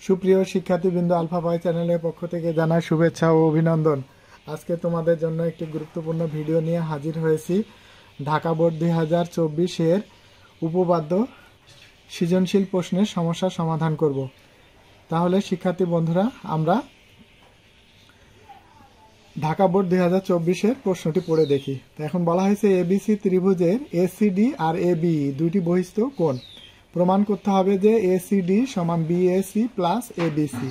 সুপ্রিয় শিক্ষার্থীবৃন্দ, আলফা ভাই চ্যানেলের পক্ষ থেকে জানাই শুভেচ্ছা ও অভিনন্দন। আজকে তোমাদের জন্য একটি গুরুত্বপূর্ণ ভিডিও নিয়ে হাজির হয়েছি। ঢাকা বোর্ড 2024-এর উপপাদ্য সৃজনশীল প্রশ্নের সমস্যার সমাধান করব। তাহলে শিক্ষার্থী বন্ধুরা, আমরা ঢাকা বোর্ড 2024-এর প্রশ্নটি পড়ে দেখি। তো এখন বলা হয়েছে এবিসি ত্রিভুজের এসিডি আর এবি দুইটি বহিস্থ কোণ। প্রমাণ করতে হবে যে এসিডি সমান বিএসি প্লাস এবিসি।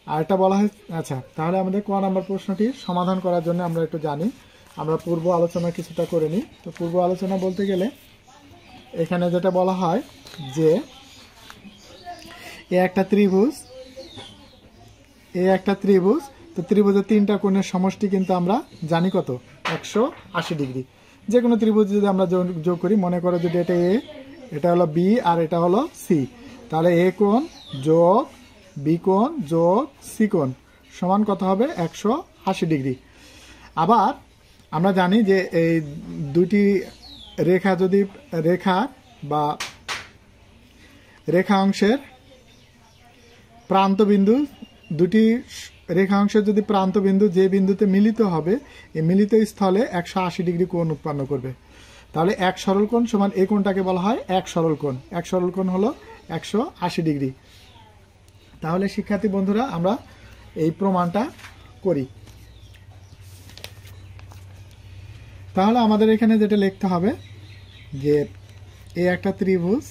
আর এটা বলা হয়, আচ্ছা তাহলে আমাদের ক নাম্বার প্রশ্নটির সমাধান করার জন্য আমরা একটু জানি, আমরা পূর্ব আলোচনা কিছুটা করে নিই। তো পূর্ব আলোচনা বলতে গেলে এখানে যেটা বলা হয় যে এ একটা ত্রিভুজ, তো ত্রিভুজের তিনটা কোণের সমষ্টি কিন্তু আমরা জানি কত, 180 ডিগ্রি। যে কোনো ত্রিভুজ যদি আমরা যোগ করি, মনে করো যদি এটা এ, এটা হলো বি আর এটা হলো সি, তাহলে এ কোণ যোগ বি কোণ যোগ সি কোণ সমান কত হবে, 180 ডিগ্রি। আবার আমরা জানি যে এই দুটি রেখা যদি রেখা অংশের প্রান্তবিন্দু, দুটি রেখা অংশের যদি প্রান্তবিন্দু যে বিন্দুতে মিলিত হবে, এই মিলিত স্থলে 180 ডিগ্রি কোণ উৎপন্ন করবে। তাহলে এক সরল কোণ সমান এই কোণটাকে বলা হয় এক সরল কোণ। এক সরল কোণ হলো 180 ডিগ্রি। তাহলে শিক্ষার্থী বন্ধুরা, আমরা এই প্রমাণটা করি। তাহলে আমাদের এখানে যেটা লিখতে হবে যে এই একটা ত্রিভুজ,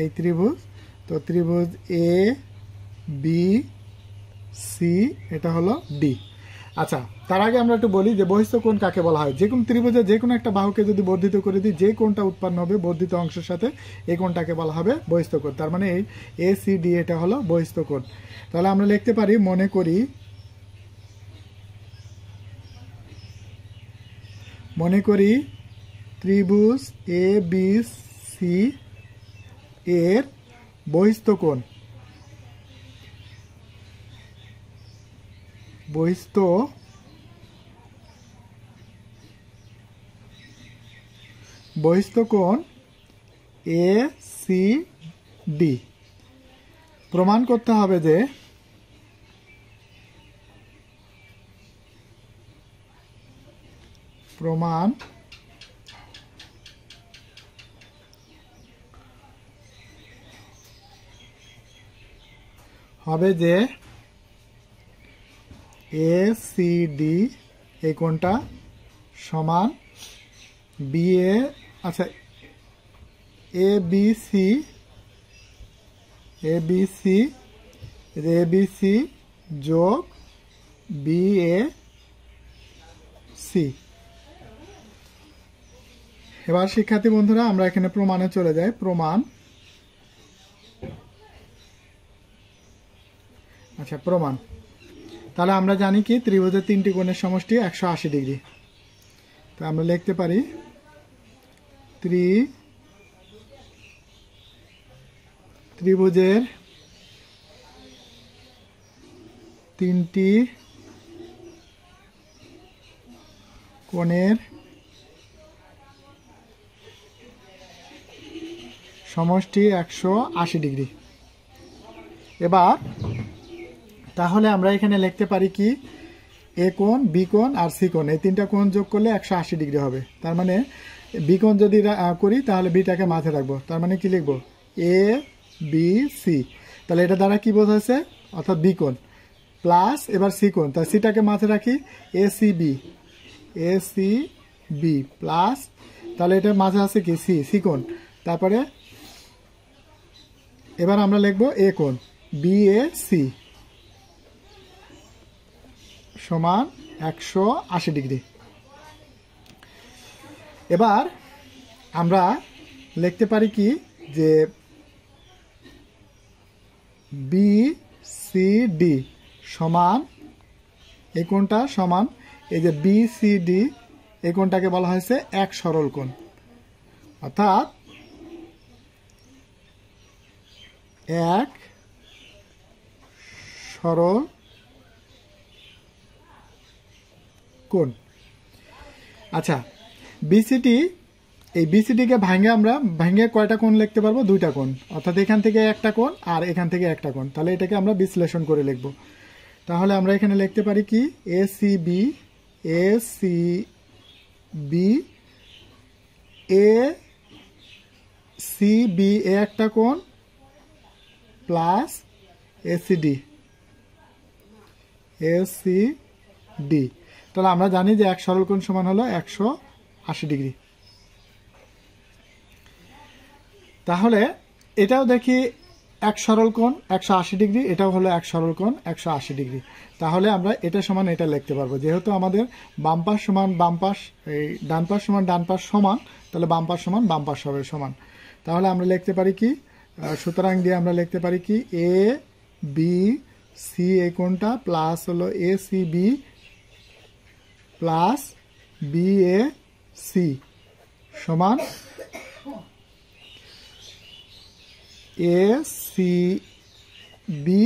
এই ত্রিভুজ, তো ত্রিভুজ এ বি সি, এটা হলো ডি। আচ্ছা, তার আগে আমরা একটু বলি যে বহিস্থ কোণ কাকে বলা হয়। যে কোনো ত্রিভুজের যে কোনো একটা বাহুকে যদি বর্ধিত করে দিই, যে কোণটা উৎপন্ন হবে বর্ধিত অংশের সাথে, এই কোণটাকে বলা হবে বহিস্থ কোণ। তার মানে এই এ সি ডি এটা হলো বহিস্থ কোণ। তাহলে আমরা লিখতে পারি, মনে করি ত্রিভুজ এ বি সি এর বহিস্থ কোণ এ সি ডি। প্রমাণ করতে হবে যে এ সি ডি এই কোণটা সমান বি এ, আচ্ছা এ বি সি যোগ বি এ সি। এবার শিক্ষার্থী বন্ধুরা, আমরা এখানে প্রমাণে চলে যাই। প্রমাণ, তাহলে আমরা জানি কি ত্রিভুজের তিনটি কোণের সমষ্টি 180 ডিগ্রি। তো আমরা লিখতে পারি ত্রিভুজের তিনটি কোণের সমষ্টি 180 ডিগ্রি। এবার তাহলে আমরা এখানে লিখতে পারি কি, এ কোণ, বি কোণ আর সি কোণ, এই তিনটা কোণ যোগ করলে 180 ডিগ্রি হবে। তার মানে বি কোণ যদি করি তাহলে বিটাকে মাথায় রাখবো। তার মানে কি লিখবো, এ বি সি। তাহলে এটা দ্বারা কি বোঝাচ্ছে, অর্থাৎ বি কোণ প্লাস এবার সি কোণ, তাহলে সিটাকে মাথায় রাখি, এ সি বি প্লাস, তাহলে এটা মাঝে আছে কি সি কোণ। তারপরে এবার আমরা লিখবো এ কোণ, বি এ সি সমান 180 ডিগ্রি। এবার আমরা লিখতে পারি কি, যে বি সি ডি সমান, এই কোণটা সমান, এই যে বি সি ডি এই কোণটাকে বলা হয়েছে এক সরল কোণ, অর্থাৎ এক সরল কোণ। আচ্ছা, বিসিটি এই বিসিডি কে ভাঙে কয়টা কোণ লিখতে পারবো? দুইটা কোণ, অর্থাৎ এখান থেকে একটা কোণ আর এখান থেকে একটা কোণ। তাহলে এটাকে আমরা বিশ্লেষণ করে লিখব। তাহলে আমরা এখানে লিখতে পারি কি এসিবি এ সিবি এ একটা কোণ প্লাস এসিডি তাহলে আমরা জানি যে এক সরল কোণ সমান হলো 180 ডিগ্রি। তাহলে এটাও দেখি এক সরল কোণ 180 ডিগ্রি, এটাও হলো এক সরল কোণ 180 ডিগ্রি। তাহলে আমরা এটা সমান এটা লিখতে পারবো, যেহেতু আমাদের বাম পাশ সমান বাম পাশ, এই ডান পাশ সমান ডান পাশ সমান, তাহলে বাম পাশ সমান বাম পাশ হবে সমান। তাহলে আমরা লিখতে পারি কি, সুতরাং দিয়ে আমরা লিখতে পারি কি এ বি সি এই কোণটা প্লাস হলো A C B plus B A C সমান A C B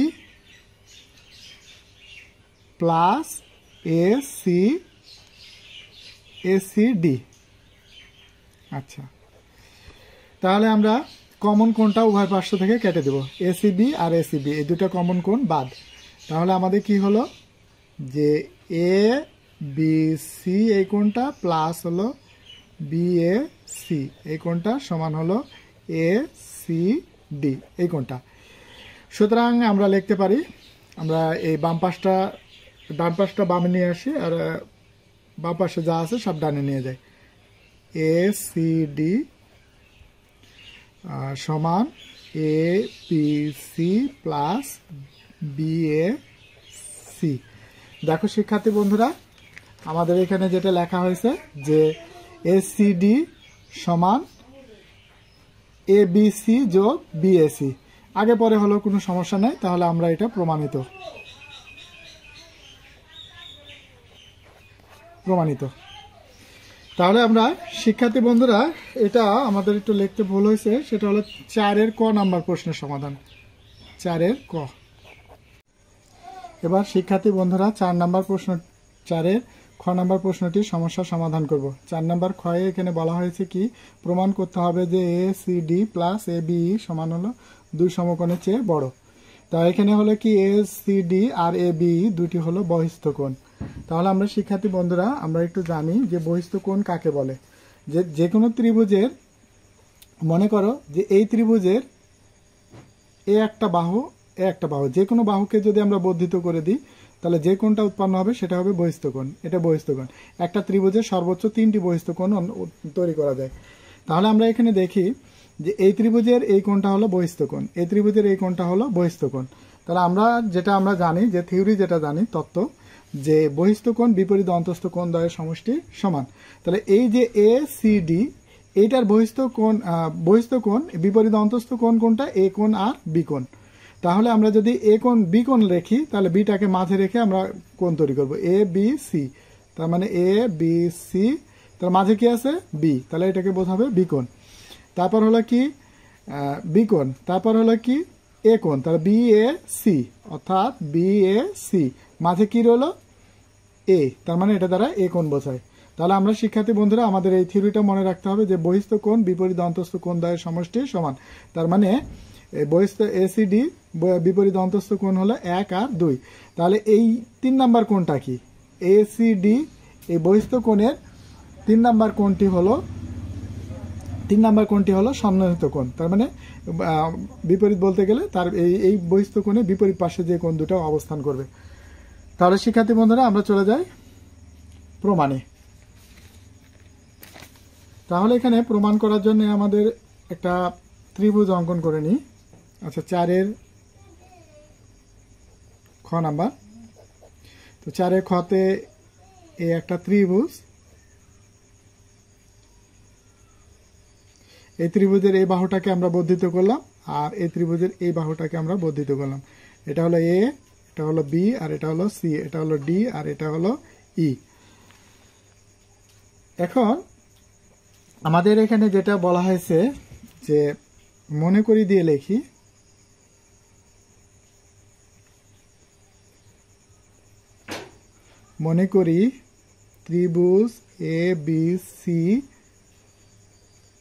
plus A C D. আচ্ছা, তাহলে আমরা কমন কোণটা উভয় পার্শ্ব থেকে কেটে দেব, এসিবি আর এসিবি এই দুটো কমন কোণ বাদ। তাহলে আমাদের কি হলো যে এ বি সি এই কোণটা প্লাস হলো বি এ সি এই কোণটা সমান হলো এ সি ডি এই কোণটা। সুতরাং আমরা লিখতে পারি, আমরা এই ডান পাশটা বামে নিয়ে আসি আর বাম পাশে যা আছে সব ডানে নিয়ে যাই। এ সি ডি সমান A B C plus B A C. দেখো শিক্ষার্থী বন্ধুরা, আমাদের এখানে যেটা লেখা হয়েছে যে এসিডি সমান এ বি সি যোগ বিএসি, আগে পরে হলেও কোনো সমস্যা নেই। তাহলে আমরা এটা প্রমাণিত। তাহলে আমরা শিক্ষার্থী বন্ধুরা, এটা আমাদের একটু লিখতে ভুল হয়েছে, সেটা হলো 4-এর ক নাম্বার প্রশ্নের সমাধান, 4-এর ক। এবার শিক্ষার্থী বন্ধুরা 4-এর খ নাম্বার প্রশ্নটির সমস্যার সমাধান করব। 4 নাম্বার খয়ে এখানে বলা হয়েছে কি, প্রমাণ করতে হবে যে A C D plus A B সমান হলো 2 সমকোণের চেয়ে বড়। তা এখানে হলো কি এ সি ডি আর এ বি দুটি হলো বহিস্থ কোণ। তাহলে আমরা শিক্ষার্থী বন্ধুরা আমরা একটু জানি যে বহিস্থ কোণ কাকে বলে। যে কোনো ত্রিভুজের, মনে করো যে এই ত্রিভুজের এ একটা বাহু যে কোনো বাহুকে যদি আমরা বর্ধিত করে দিই, তাহলে যে কোণটা উৎপন্ন হবে সেটা হবে বহিস্থ কোণ। এটা বহিস্থ কোণ। একটা ত্রিভুজের সর্বোচ্চ 3টি বহিস্থ কোণ তৈরি করা যায়। তাহলে আমরা এখানে দেখি যে এই ত্রিভুজের এই কোণটা হলো বহিস্থ কোণ, এই ত্রিভুজের এই কোণটা হলো বহিস্থ কোণ। তাহলে আমরা জানি যে থিওরি যেটা জানি তত্ত্ব, যে বহিস্থ কোণ বিপরীত অন্তস্থ কোণ দ্বয়ের সমষ্টি সমান। তাহলে এই যে এ সি ডি এইটার বহিস্থ কোণ বিপরীত অন্তস্থ কোণ কোনটা? এ কোণ আর বি কোণ। তাহলে আমরা যদি এ কোণ বি কোণ রেখি, তাহলে বিটাকে মাঝে রেখে আমরা কোণ তৈরি করব এ বি সি। তার মানে এ বি সি, তার মাঝে কি আছে? বি, তাহলে এটাকে বোঝাবে বি কোণ। তারপর হলো কি বি কোণ, তারপর হলো কি এ কোণ, তাহলে বি এ সি, অর্থাৎ বি এ সি, মাঝে কি রইলো? এ, তার মানে এটা দ্বারা এ কোণ বোঝায়। তাহলে আমরা শিক্ষার্থী বন্ধুরা আমাদের এই থিওরিটা মনে রাখতে হবে যে বহিস্থ কোণ বিপরীত অন্তস্থ কোণ দ্বয়ের সমষ্টি সমান। তার মানে বহিস্থ এসিডি বিপরীত অন্তস্থ কোণ হলো 1 আর 2। তাহলে এই 3 নাম্বার কোণটা কি? এসিডি এই বহিস্থ কোণের 3 নাম্বার কোণটি হলো সন্নিহিত কোণ। তার মানে বিপরীত বলতে গেলে তার এই বহিস্থ কোণে বিপরীত পাশে যে কোণ দুটো অবস্থান করবে। তাহলে শিক্ষার্থী বন্ধুরা আমরা চলে যাই প্রমাণে। তাহলে এখানে প্রমাণ করার জন্য আমাদের একটা ত্রিভুজ অঙ্কন করে নিই। আচ্ছা, 4-এর খ নাম্বার। তো 4-এর খতে এই একটা ত্রিভুজ, এই ত্রিভুজের এই বাহুটাকে আমরা বর্ধিত করলাম আর এই ত্রিভুজের এই বাহুটাকে আমরা বর্ধিত করলাম। এটা হলো এ, এটা হলো বি, আর এটা হলো সি, এটা হলো ডি, আর এটা হলো ই। এখন আমাদের এখানে যেটা বলা হয়েছে যে মনে করি দিয়ে লিখি, মনে করি ত্রিভুজ এ বি সি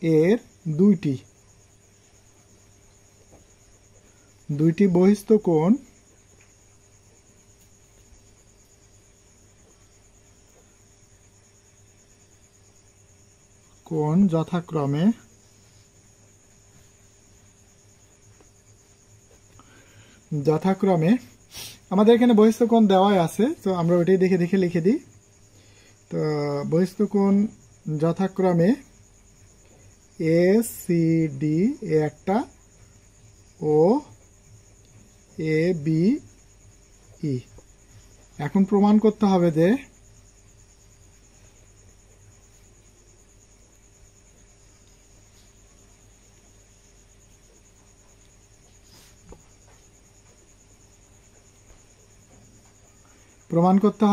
এর দুইটি বহিস্থ কোণ যথাক্রমে আমাদের এখানে বহিস্থ কোণ দেওয়াই আছে, তো আমরা ওইটাই দেখে দেখে লিখে দিই। তো বহিস্থ কোণ যথাক্রমে ACD এ একটা ও ABE। এখন প্রমাণ করতে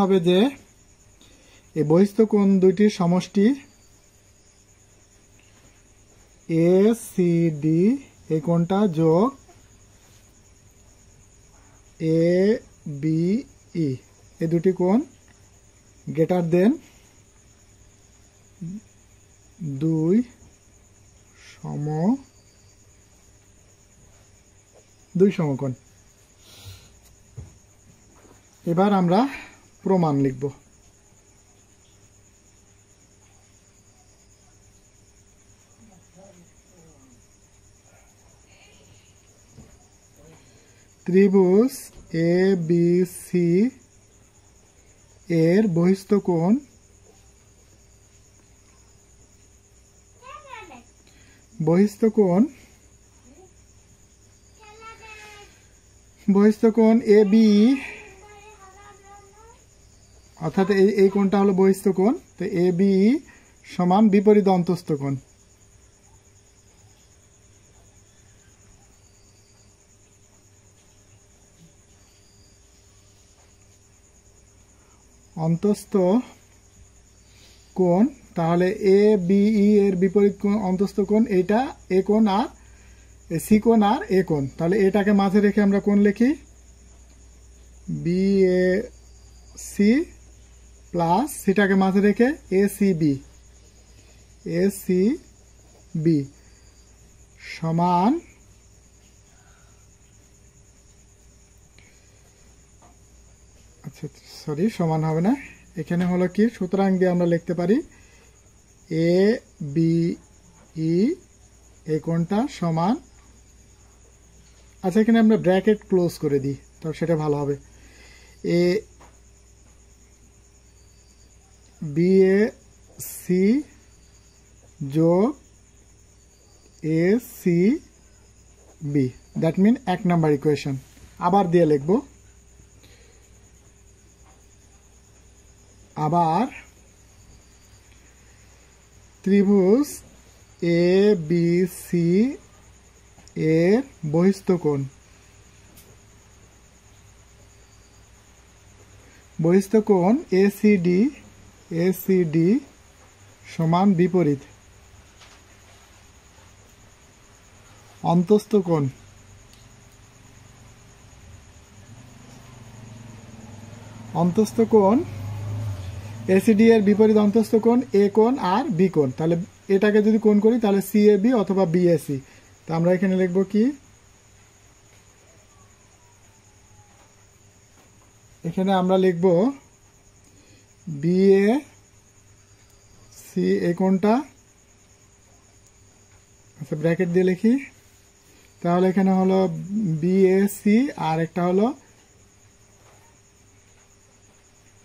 হবে যে এই বহিস্থ কোণ দুইটির সমষ্টি ACD এই কোণটা যোগ ABE এই দুটি কোণ গ্রেটার দেন 2 সমকোণ। এবার আমরা প্রমাণ লিখব। ত্রিভুজ ABC এর বহিস্থ কোণ ABE, অর্থাৎ এই কোণটা হলো বহিস্থ কোণ। তো ABE সমান বিপরীত অন্তস্থ কোণ। অন্তস্থ কোণ, তাহলে ABE এর বিপরীত কোণ অন্তস্থ কোণ এইটা এ কোণ, আর সি কোণ আর এ কোণ। তাহলে এটাকে মাঝে রেখে আমরা কোণ লিখি BAC প্লাস সিটাকে মাঝে রেখে ACB সমান সমান হবে না, এখানে হলো কি, সুতরাং দিয়ে আমরা লিখতে পারি ABE এই কোণটা সমান, আচ্ছা এখানে আমরা ব্র্যাকেট ক্লোজ করে দিই, তো সেটা ভালো হবে। BAC যোগ ACB, that mean 1 number equation. আবার দিয়ে লিখব, আবার ত্রিভুজ ABC এর বহিস্থ কোণ ACD সমান বিপরীত অন্তস্থ কোণ ACD এর বিপরীত অন্তস্থ কোণ A কোণ আর B কোণ। তাহলে এটাকে যদি কোণ করি তাহলে CAB অথবা BAC। তো আমরা এখানে লিখব কি, এখানে আমরা লিখব BAC এই কোণটা, আচ্ছা ব্র্যাকেট দিয়ে লিখি, তাহলে এখানে হলো BAC আর একটা হলো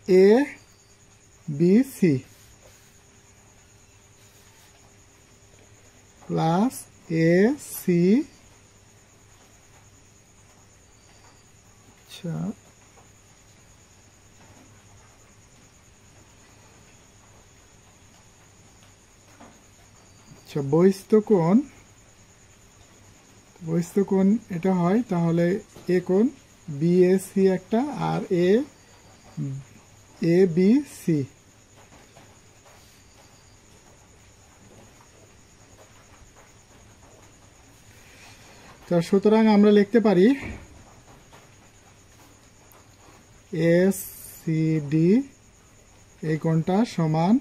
ABC প্লাস AC, আচ্ছা বহিস্থ কোণ এটা হয়, তাহলে এ কোণ BAC একটা আর ABC। সুতরাং আমরা লিখতে পারি ACD এই কোণটা সমান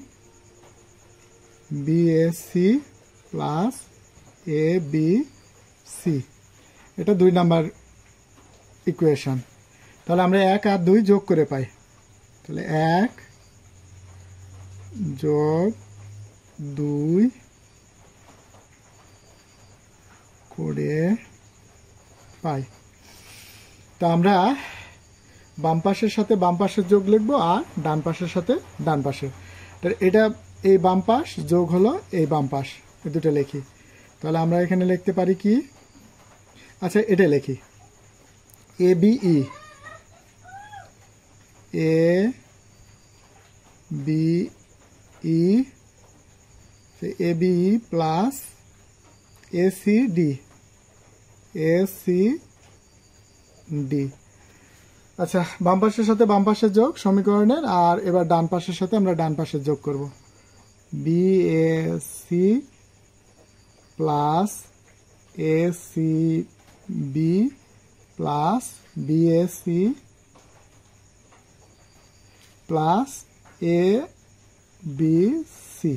BAC plus A B C, এটা 2 নাম্বার ইকুয়েশন। তাহলে আমরা 1 আর 2 যোগ করে পাই, তাহলে 1 যোগ 2 করে পাই। তা আমরা বাম পাশের সাথে বাম পাশের যোগ লিখবো আর ডান পাশের সাথে ডান পাশের। তাহলে এটা এই বাম পাশ যোগ হলো এই বাম পাশ, এই দুটো লিখি। তাহলে আমরা এখানে লিখতে পারি কি, আচ্ছা এটা লিখি A B E, A B E, A B E plus A C D, A C D. আচ্ছা বাম পাশের সাথে বাম পাশের যোগ সমীকরণের, আর এবার ডান পাশের সাথে আমরা ডান পাশের যোগ করব। B A C plus A C B plus B A C plus A B C.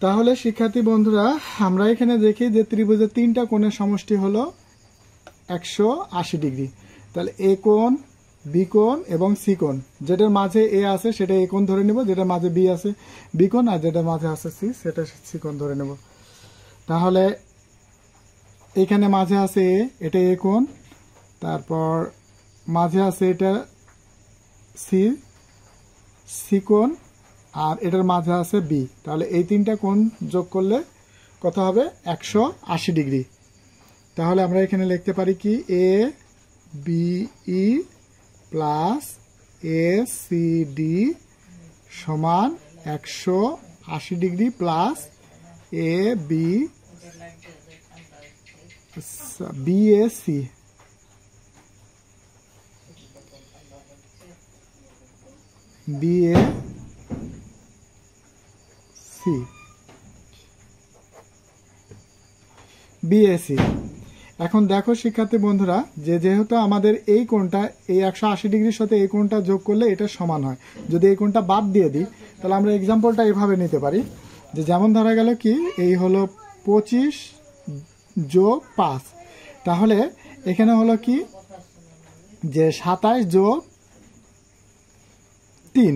তাহলে শিক্ষার্থী বন্ধুরা আমরা এখানে দেখি যে ত্রিভুজের 3টা কোণের সমষ্টি হলো 180 ডিগ্রি। তাহলে এ কোণ, বি কোণ এবং সি কোণ, যেটার মাঝে এ আছে সেটা এ কোণ ধরে নেব, যেটার মাঝে বি আছে বি কোণ, আর যেটার মাঝে আছে সি সেটা সি কোণ ধরে নেব। তাহলে এখানে মাঝে আছে এ, এটা এ কোণ, তারপর মাঝে আছে এটা সি, সি কোণ, আর এটার মাঝে আছে বি। তাহলে এই 3টা কোণ যোগ করলে কত হবে, 180 ডিগ্রি। তাহলে আমরা এখানে লিখতে পারি কি A B E plus A C D সমান 180 degree plus A B B A C, B A C, BAC. এখন দেখো শিক্ষার্থী বন্ধুরা যে যেহেতু আমাদের এই কোণটা এই 180 ডিগ্রির সাথে এই কোণটা যোগ করলে এটা সমান হয়, যদি এই কোণটা বাদ দিয়ে দিই তাহলে আমরা এক্সাম্পলটা এভাবে নিতে পারি যে যেমন ধরা গেল কি এই হলো 25 যোগ 5, তাহলে এখানে হলো কি যে 27 যোগ 3।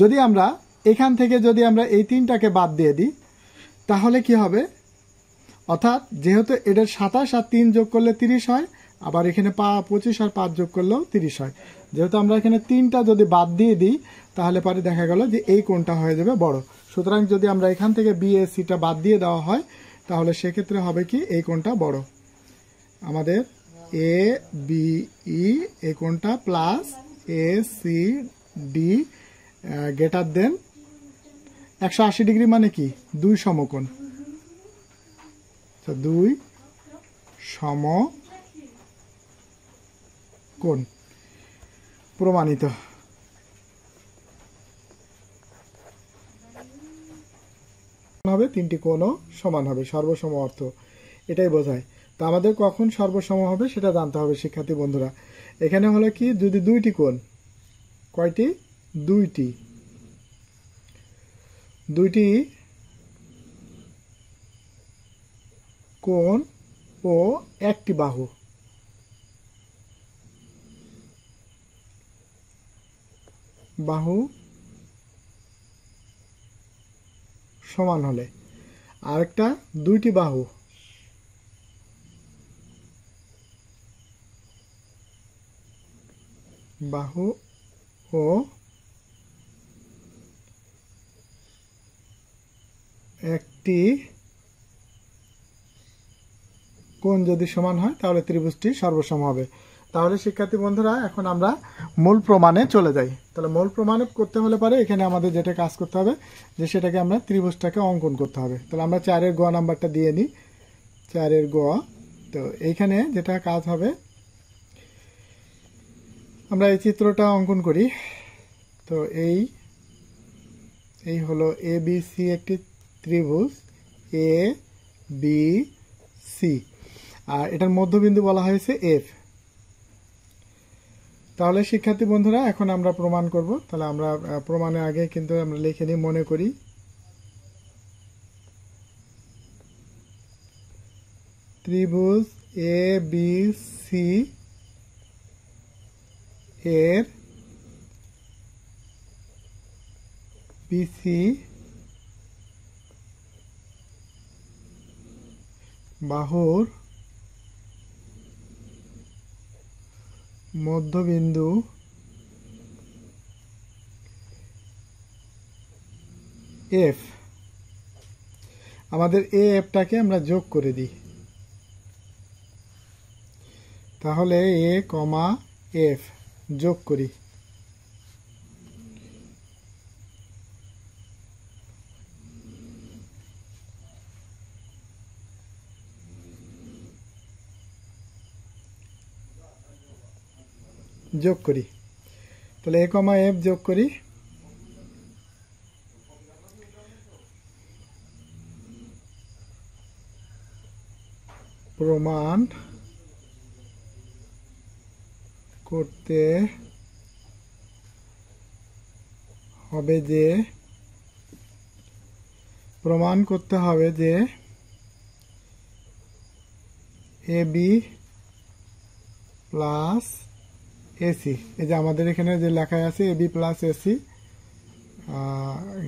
যদি আমরা এখান থেকে যদি আমরা এই 3টাকে বাদ দিয়ে দিই তাহলে কি হবে, অর্থাৎ যেহেতু এটার 27 আর 3 যোগ করলে 30 হয়, আবার এখানে 25 আর 5 যোগ করলেও 30 হয়। যেহেতু আমরা এখানে 3টা যদি বাদ দিয়ে দিই তাহলে পরে দেখা গেল যে এই কোণটা হয়ে যাবে বড়। সুতরাং যদি আমরা এখান থেকে বিএসিটা বাদ দিয়ে দেওয়া হয় তাহলে সেক্ষেত্রে হবে কি এই কোণটা বড়। আমাদের এ বি ই এই কোণটা plus A C D greater than 180 degree মানে কি 2 সমকোণ, 2 সমকোণ প্রমাণিত। হবে 3টি কোণও সমান হবে, সর্বসম অর্থ এটাই বোঝায়। তো আমাদের কখন সর্বসম হবে সেটা জানতে হবে শিক্ষার্থী বন্ধুরা। এখানে হলো কি যদি 2টি কোণ, কয়টি 2টি কোণ ও একটি বাহু, সমান হলে, আরেকটা 2টি বাহু ও একটি কোণ যদি সমান হয় তাহলে ত্রিভুজটি সর্বসম হবে। তাহলে শিক্ষার্থী বন্ধুরা এখন আমরা মূল প্রমাণে চলে যাই। তাহলে মূল প্রমাণ করতে হলে পারে এখানে আমাদের যেটা কাজ করতে হবে যে সেটাকে আমরা ত্রিভুজটাকে অঙ্কন করতে হবে। তাহলে আমরা 4-এর গ নাম্বারটা দিয়ে নিই, 4-এর গ। তো এইখানে যেটা কাজ হবে আমরা এই চিত্রটা অঙ্কন করি। তো এই হলো এ বি সি একটি ত্রিভুজ এ বি সি, আর এটার মধ্যবিন্দু বলা হয়েছে এফ। তাহলে শিক্ষার্থী বন্ধুরা এখন আমরা প্রমাণ করব। তাহলে আমরা প্রমাণের আগে কিন্তু আমরা লিখে নিই, মনে করি ত্রিভুজ এ বি সি এর বিসি বাহুর মধ্যবিন্দু এফ, আমাদের এ এফটাকে আমরা যোগ করে দিই। তাহলে এ কমা এফ যোগ করি। যোগ করি, তাহলে এ কমা এফ যোগ করি। প্রমাণ করতে হবে যে এ বি প্লাস এসি, এই যে আমাদের এখানে যে লেখা আছে A B plus AC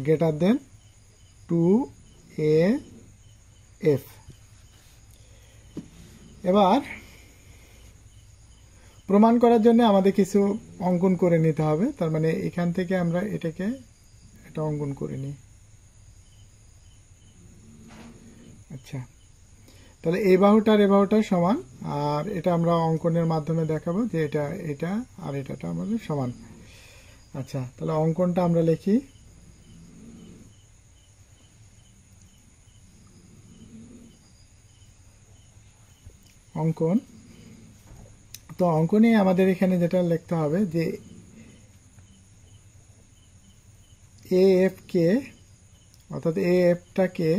greater than 2AF। এবার প্রমাণ করার জন্য আমাদের কিছু অঙ্কন করে নিতে হবে। তার মানে এখান থেকে আমরা এটাকে একটা অঙ্কন করে নিই। আচ্ছা, তাহলে এই বাহুটার এ বাহুটার সমান, আর এটা আমরা অঙ্কনের মাধ্যমে দেখাবো যে এটা আর এটা আমাদের সমান। আচ্ছা, তাহলে অঙ্কনটা আমরা লিখি। অঙ্কন, তো অঙ্কনে আমাদের এখানে যেটা লিখতে হবে যে এএফ কে, অর্থাৎ এএফটাকে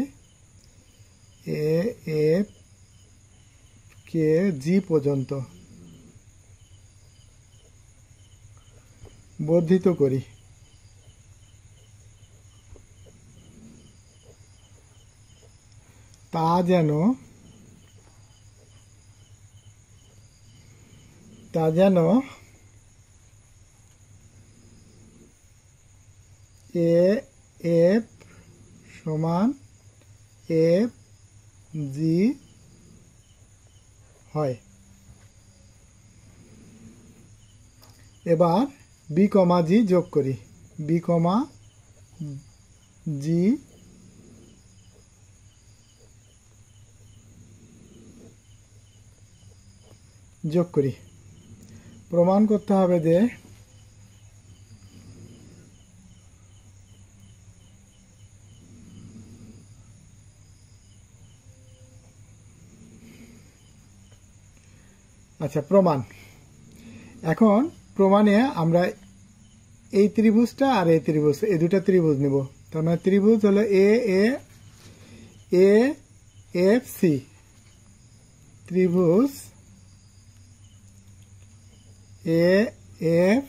এএফ কে জি পর্যন্ত বর্ধিত করি। তা যেন এ এফ সমান এফ জি হয়। এবার বি কমা জি যোগ করি, বি কমা জি যোগ করি। প্রমাণ করতে হবে যে আচ্ছা, প্রমাণ। এখন প্রমাণে আমরা এই ত্রিভুজটা আর এই ত্রিভুজ, এই দুটা ত্রিভুজ নিব। তার মানে ত্রিভুজ হলো এ এফ সি, ত্রিভুজ এ এফ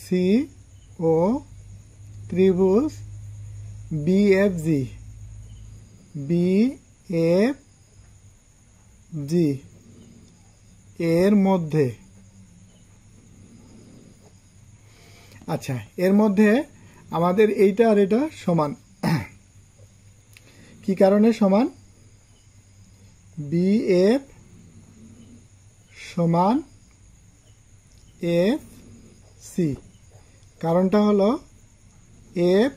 সি ও ত্রিভুজ বিএফজি, বিএফজি এর মধ্যে, আচ্ছা এর মধ্যে আমাদের এইটা আর এটা সমান। কি কারণে সমান? বিএফ সমান এফ সি, কারণটা হলো এফ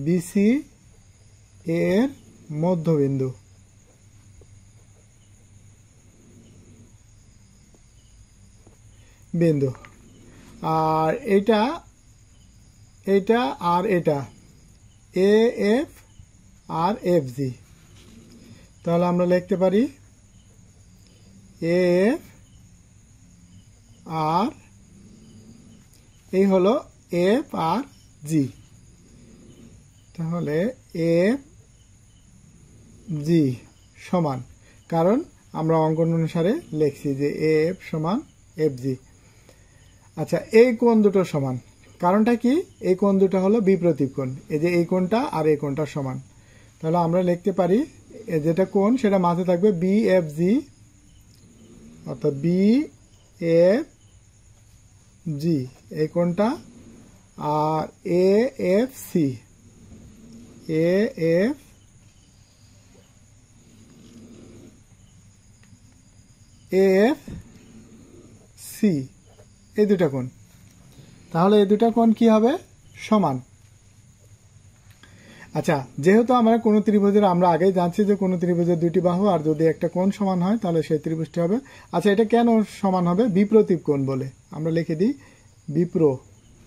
বিসি এর মধ্যবিন্দু। বিন্দু। আর এটা আর এটা A F R F G, তাহলে আমরা লিখতে পারি এ এফ আর এই হলো এফ আর জি। তাহলে এফ জি সমান, কারণ আমরা অঙ্কন অনুসারে লিখছি যে এএফ সমান এফজি। আচ্ছা, এই কোণ দুটো সমান, কারণটা কি? এই কোণ দুটো হলো বিপ্রতীপ কোণ, এই যে এই কোণটা আর এই কোণটা সমান। তাহলে আমরা লিখতে পারি যেটা কোণ সেটা মাঝে থাকবে বিএফজি, অর্থাৎ বিএফজি এই কোণটা, আর এএফসি এএফসি এই দুটা কোণ। তাহলে এই দুটা কোণ কি হবে? সমান। আচ্ছা, যেহেতু আমরা কোন ত্রিভুজের, আমরা আগেই জানছি যে কোন ত্রিভুজের দুটি বাহু আর যদি একটা কোণ সমান হয় তাহলে সেই ত্রিভুজটি হবে। আচ্ছা, এটা কেন সমান হবে? বিপ্রতীপ কোণ বলে আমরা লিখে দিই বিপ্রতীপ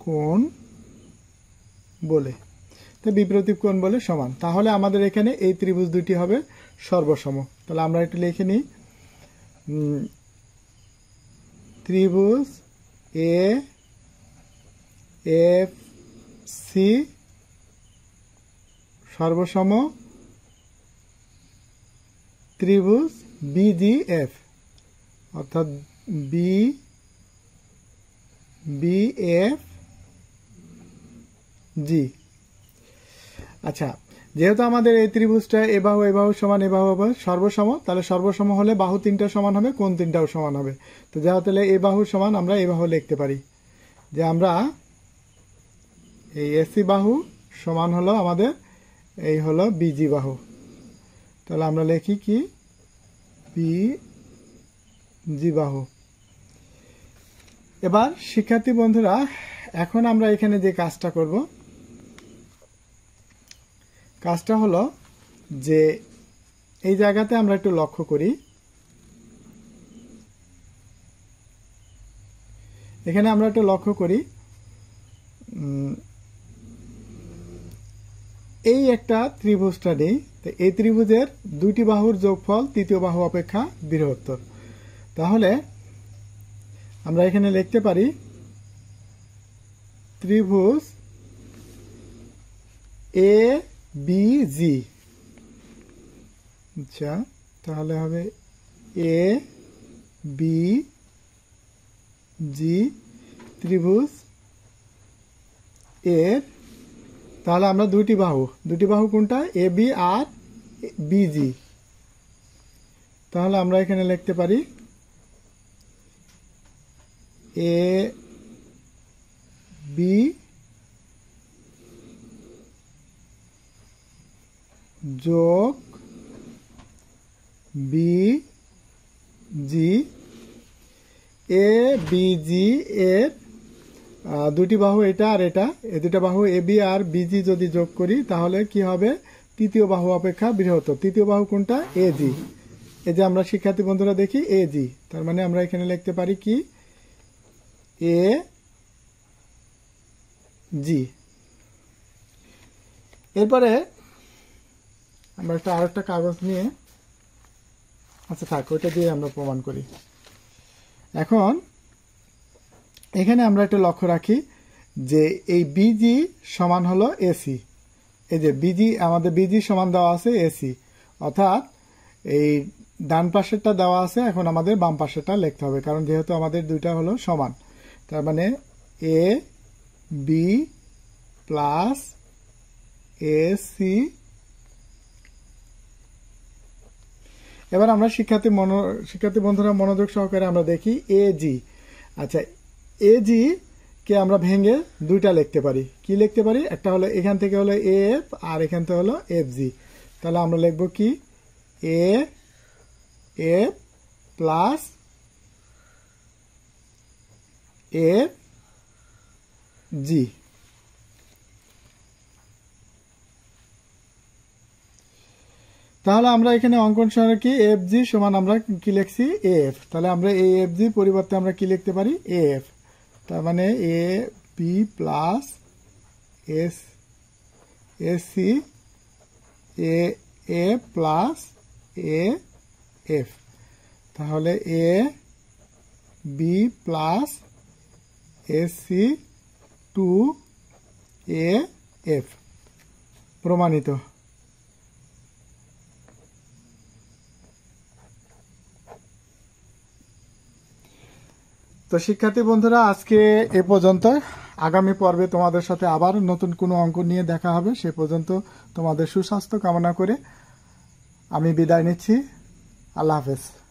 কোণ বলে। তো বিপ্রতীপ কোণ বলে সমান। তাহলে আমাদের এখানে এই ত্রিভুজ দুটি হবে সর্বসম। তাহলে আমরা একটু লিখে নিই, ত্রিভুজ এ এফ সি সর্বসম ত্রিভুজ বিজিএফ, অর্থাৎ বিএফ জি। আচ্ছা, যেহেতু আমাদের এই ত্রিভুজটা এ বাহু সমান, এ বাহু সর্বসম, তাহলে সর্বসম হলে বাহু তিনটা সমান হবে, কোণ তিনটাও সমান হবে। তো যেহেতু তাহলে এ বাহু সমান আমরা এ বাহু লিখতে পারি যে আমরা এই এসি বাহু সমান হলো আমাদের এই হলো বিজি বাহু। তাহলে আমরা লিখি কি বিজি বাহু। এবার শিক্ষার্থী বন্ধুরা, এখন আমরা এখানে যে কাজটা করব, কাজটা হলো যে এই জায়গাতে আমরা একটু লক্ষ্য করি, এখানে আমরা একটু লক্ষ্য করি এই একটা ত্রিভুজটা নেই, তো এই ত্রিভুজের দুটি বাহুর যোগফল তৃতীয় বাহু অপেক্ষা বৃহত্তর। তাহলে আমরা এখানে লিখতে পারি ত্রিভুজ এ বি জি। আচ্ছা, তাহলে হবে এ বি জি ত্রিভুজ এর, তাহলে আমরা দুটি বাহু কোনটা? A B R busy. তাহলে আমরা এখানে লিখতে পারি এ বি যোগ বি জি, এ বি জি এর দুটি বাহু এটা আর এটা, এই দুটা বাহু এ বি আর বিজি যদি যোগ করি তাহলে কি হবে? তৃতীয় বাহু অপেক্ষা বৃহত্তর। তৃতীয় বাহু কোনটা? এ জি। এই যে আমরা শিক্ষার্থী বন্ধুরা দেখি এ জি, তার মানে আমরা এখানে লিখতে পারি কি এ জি। এরপরে আমরা আরেকটা কাগজ নিয়ে, আচ্ছা থাক, ওইটা দিয়ে আমরা প্রমাণ করি। এখন এখানে আমরা একটা লক্ষ্য রাখি যে এই বিজি সমান হলো এসি। এই যে বিজি, আমাদের বিজি সমান দেওয়া আছে এসি, অর্থাৎ এই ডান পাশেরটা দেওয়া আছে, এখন আমাদের বাম পাশেরটা লিখতে হবে, কারণ যেহেতু আমাদের দুইটা হলো সমান। তার মানে এ বি প্লাস এসি। এবার আমরা শিক্ষার্থী বন্ধুরা মনোযোগ সহকারে আমরা দেখি এ জি। আচ্ছা, এ জি কে আমরা ভেঙে দুইটা লিখতে পারি। কি লিখতে পারি? একটা হলো এখান থেকে হলো এফ আর এখান থেকে হলো এফ জি। তাহলে আমরা লিখব কি A F plus F G. তাহলে আমরা এখানে অঙ্কন সহায়ক কি এফ জি সমান আমরা কি লিখছি এফ। তাহলে আমরা এই এফ জি পরিবর্তে আমরা কি লিখতে পারি এফ। তার মানে A B plus S AC A A plus A F. তাহলে A B plus AC two A F প্রমাণিত। তো শিক্ষার্থী বন্ধুরা, আজকে এ পর্যন্ত। আগামী পর্বে তোমাদের সাথে আবার নতুন কোনো অঙ্ক নিয়ে দেখা হবে। সে পর্যন্ত তোমাদের সুস্বাস্থ্য কামনা করে আমি বিদায় নিচ্ছি। আল্লাহ হাফেজ।